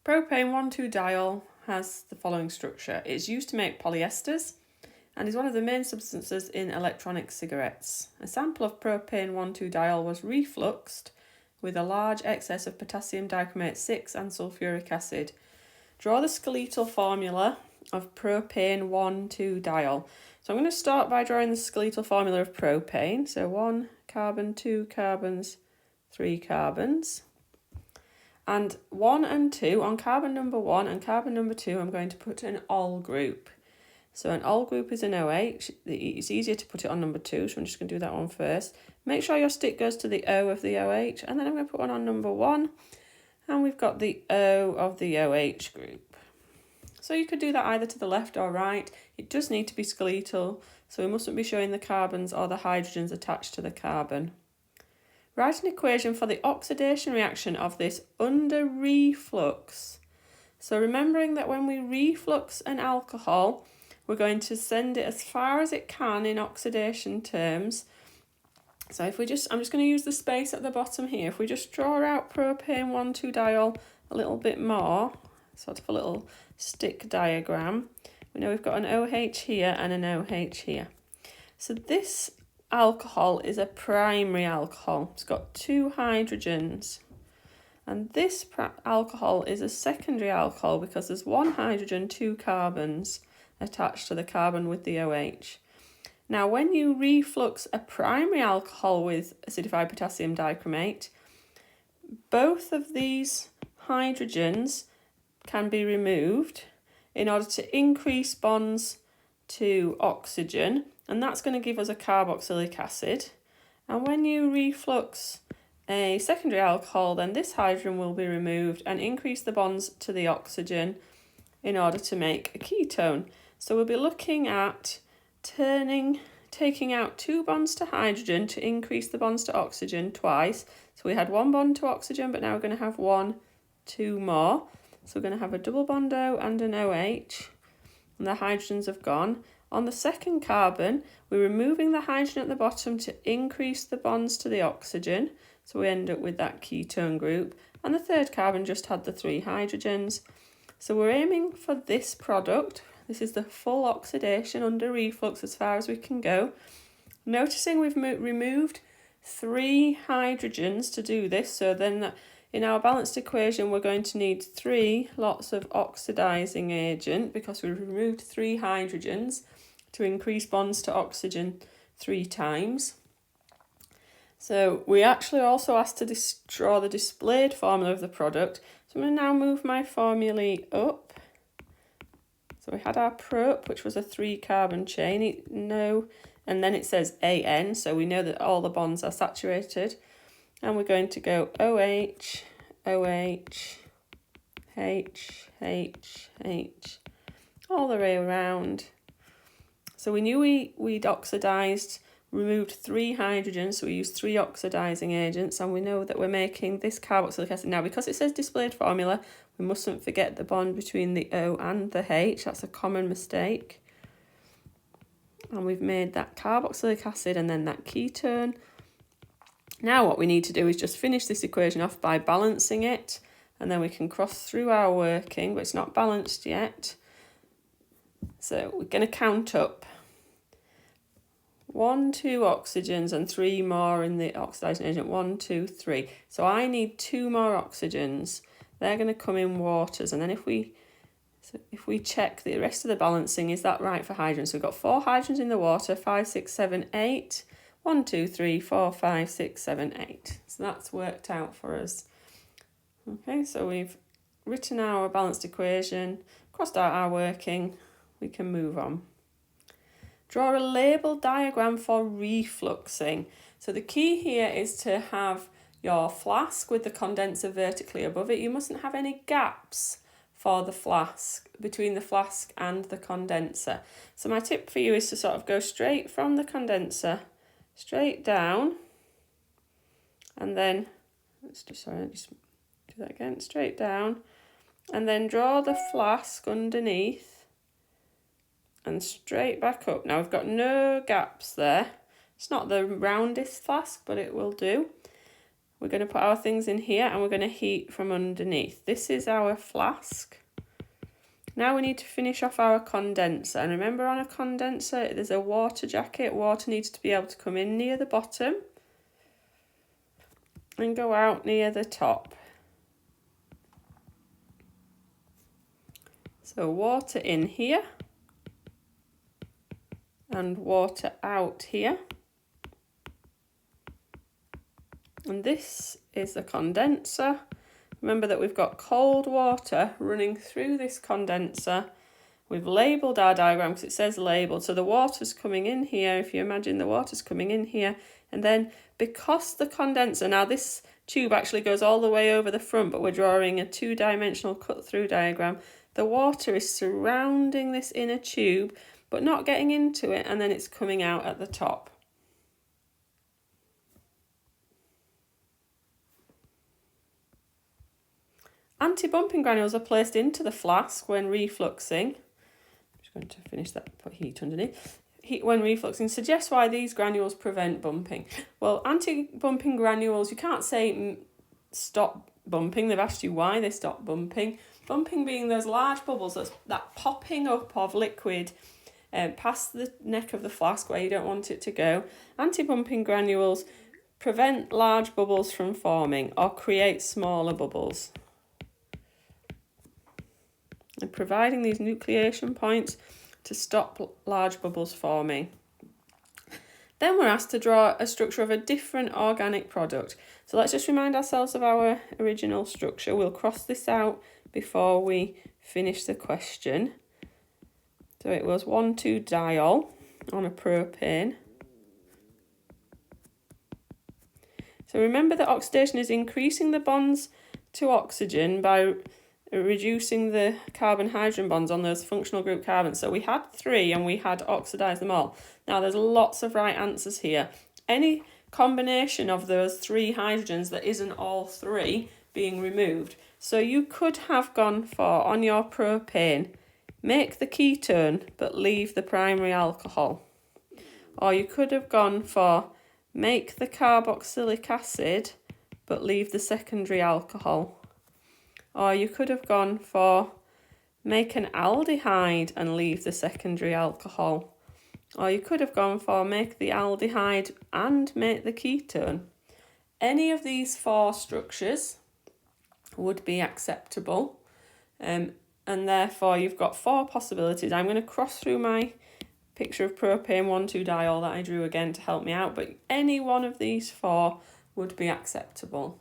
Propane 1,2-diol has the following structure. It's used to make polyesters and is one of the main substances in electronic cigarettes. A sample of propane 1,2-diol was refluxed with a large excess of potassium dichromate 6 and sulfuric acid. Draw the skeletal formula of propane 1,2-diol. So I'm going to start by drawing the skeletal formula of propane. So 1 carbon, 2 carbons, 3 carbons. And 1 and 2, on carbon number 1 and carbon number 2, I'm going to put an ol group. So an ol group is an OH. It's easier to put it on number 2, so I'm just going to do that one first. Make sure your stick goes to the O of the OH, and then I'm going to put one on number 1, and we've got the O of the OH group. So you could do that either to the left or right. It does need to be skeletal, so we mustn't be showing the carbons or the hydrogens attached to the carbon. Write an equation for the oxidation reaction of this under reflux. So remembering that when we reflux an alcohol, we're going to send it as far as it can in oxidation terms. So if I'm just going to use the space at the bottom here. If we just draw out propane 1,2-diol a little bit more, sort of a little stick diagram, we know we've got an OH here and an OH here. So this alcohol is a primary alcohol. It's got 2 hydrogens. And this alcohol is a secondary alcohol because there's 1 hydrogen, 2 carbons attached to the carbon with the OH. Now, when you reflux a primary alcohol with acidified potassium dichromate, both of these hydrogens can be removed in order to increase bonds to oxygen, and that's going to give us a carboxylic acid. And when you reflux a secondary alcohol, then this hydrogen will be removed and increase the bonds to the oxygen in order to make a ketone. So we'll be looking at taking out 2 bonds to hydrogen to increase the bonds to oxygen twice. So we had 1 bond to oxygen, but now we're going to have 2 more. So we're going to have a double bond O and an OH, and the hydrogens have gone. On the second carbon, we're removing the hydrogen at the bottom to increase the bonds to the oxygen. So we end up with that ketone group. And the third carbon just had the 3 hydrogens. So we're aiming for this product. This is the full oxidation under reflux as far as we can go. Noticing we've removed 3 hydrogens to do this. So then in our balanced equation, we're going to need 3 lots of oxidizing agent because we've removed 3 hydrogens to increase bonds to oxygen 3 times. So we actually also asked to draw the displayed formula of the product. So I'm going to now move my formulae up. So we had our prop, which was a 3-carbon chain, and then it says AN, so we know that all the bonds are saturated. And we're going to go OH, OH, H, H, H, all the way around. So we knew we'd oxidized, removed 3 hydrogens, so we used 3 oxidizing agents, and we know that we're making this carboxylic acid. Now, because it says displayed formula, we mustn't forget the bond between the O and the H. That's a common mistake. And we've made that carboxylic acid and then that ketone. Now what we need to do is just finish this equation off by balancing it, and then we can cross through our working, but it's not balanced yet. So we're going to count up 1, 2 oxygens and 3 more in the oxidizing agent. 1, 2, 3. So I need 2 more oxygens. They're going to come in waters, and then if we check the rest of the balancing, is that right for hydrogen? So we've got 4 hydrogens in the water, 5, 6, 7, 8. 1, 2, 3, 4, 5, 6, 7, 8. So that's worked out for us. Okay, so we've written our balanced equation, crossed out our working, we can move on. Draw a label diagram for refluxing. So the key here is to have your flask with the condenser vertically above it. You mustn't have any gaps for the flask, between the flask and the condenser. So my tip for you is to sort of go straight from the condenser, straight down, and then, just do that again, straight down, and then draw the flask underneath and straight back up. Now we've got no gaps there. It's not the roundest flask, but it will do. we're going to put our things in here and we're going to heat from underneath. This is our flask. Now we need to finish off our condenser. And remember, on a condenser, there's a water jacket. Water needs to be able to come in near the bottom and go out near the top. So water in here and water out here. And this is the condenser. Remember that we've got cold water running through this condenser. We've labelled our diagram because it says labelled. So the water's coming in here. If you imagine the water's coming in here. And then because the condenser, now this tube actually goes all the way over the front, but we're drawing a two-dimensional cut-through diagram. The water is surrounding this inner tube, but not getting into it, and then it's coming out at the top. Anti-bumping granules are placed into the flask when refluxing. I'm just going to finish that, put heat underneath. Heat when refluxing suggests why these granules prevent bumping. Well, anti-bumping granules, you can't say stop bumping. They've asked you why they stop bumping. Bumping being those large bubbles, that popping up of liquid past the neck of the flask where you don't want it to go. Anti-bumping granules prevent large bubbles from forming or create smaller bubbles. And providing these nucleation points to stop large bubbles forming. Then we're asked to draw a structure of a different organic product. So let's just remind ourselves of our original structure. We'll cross this out before we finish the question. So it was 1,2-diol on a propane. So remember that oxidation is increasing the bonds to oxygen by reducing the carbon-hydrogen bonds on those functional group carbons. So we had 3 and we had oxidised them all. Now there's lots of right answers here. Any combination of those 3 hydrogens that isn't all 3 being removed. So you could have gone for, on your propane, make the ketone but leave the primary alcohol. Or you could have gone for, make the carboxylic acid but leave the secondary alcohol. Or you could have gone for, make an aldehyde and leave the secondary alcohol. Or you could have gone for, make the aldehyde and make the ketone. Any of these 4 structures would be acceptable. And therefore you've got 4 possibilities. I'm going to cross through my picture of propane 1,2-diol that I drew again to help me out. But any one of these 4 would be acceptable.